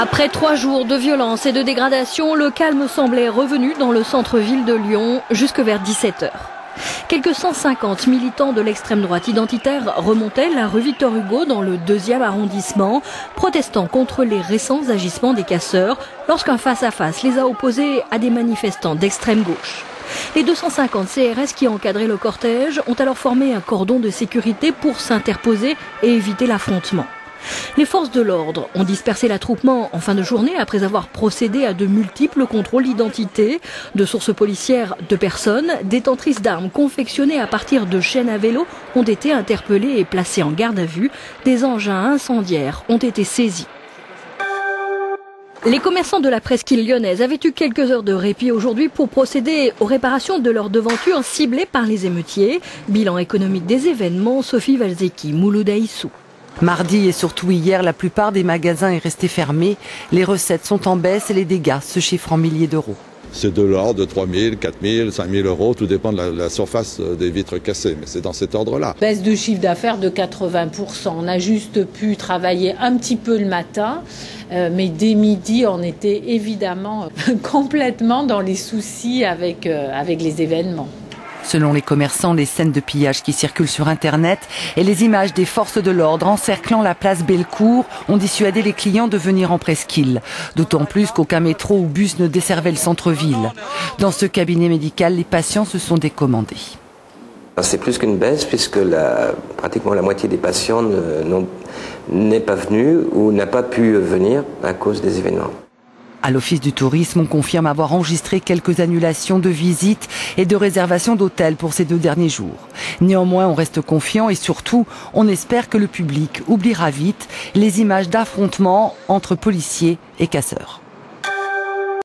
Après 3 jours de violence et de dégradation, le calme semblait revenu dans le centre-ville de Lyon jusque vers 17h. Quelques 150 militants de l'extrême droite identitaire remontaient la rue Victor Hugo dans le 2e arrondissement, protestant contre les récents agissements des casseurs lorsqu'un face-à-face les a opposés à des manifestants d'extrême gauche. Les 250 CRS qui encadraient le cortège ont alors formé un cordon de sécurité pour s'interposer et éviter l'affrontement. Les forces de l'ordre ont dispersé l'attroupement en fin de journée après avoir procédé à de multiples contrôles d'identité. De sources policières, 2 personnes détentrices d'armes confectionnées à partir de chaînes à vélo ont été interpellées et placées en garde à vue. Des engins incendiaires ont été saisis. Les commerçants de la presqu'île lyonnaise avaient eu quelques heures de répit aujourd'hui pour procéder aux réparations de leurs devantures ciblées par les émeutiers. Bilan économique des événements, Sophie Valzeki, Mouloudaïssou. Mardi et surtout hier, la plupart des magasins est resté fermés. Les recettes sont en baisse et les dégâts se chiffrent en milliers d'euros. C'est de l'ordre de 3 000, 4 000, 5 000 euros, tout dépend de la surface des vitres cassées, mais c'est dans cet ordre-là. Baisse de chiffre d'affaires de 80%. On a juste pu travailler un petit peu le matin, mais dès midi, on était évidemment complètement dans les soucis avec les événements. Selon les commerçants, les scènes de pillage qui circulent sur Internet et les images des forces de l'ordre encerclant la place Bellecour ont dissuadé les clients de venir en presqu'île. D'autant plus qu'aucun métro ou bus ne desservait le centre-ville. Dans ce cabinet médical, les patients se sont décommandés. C'est plus qu'une baisse puisque pratiquement la moitié des patients n'est pas venue ou n'a pas pu venir à cause des événements. À l'Office du tourisme, on confirme avoir enregistré quelques annulations de visites et de réservations d'hôtels pour ces 2 derniers jours. Néanmoins, on reste confiant et surtout, on espère que le public oubliera vite les images d'affrontements entre policiers et casseurs.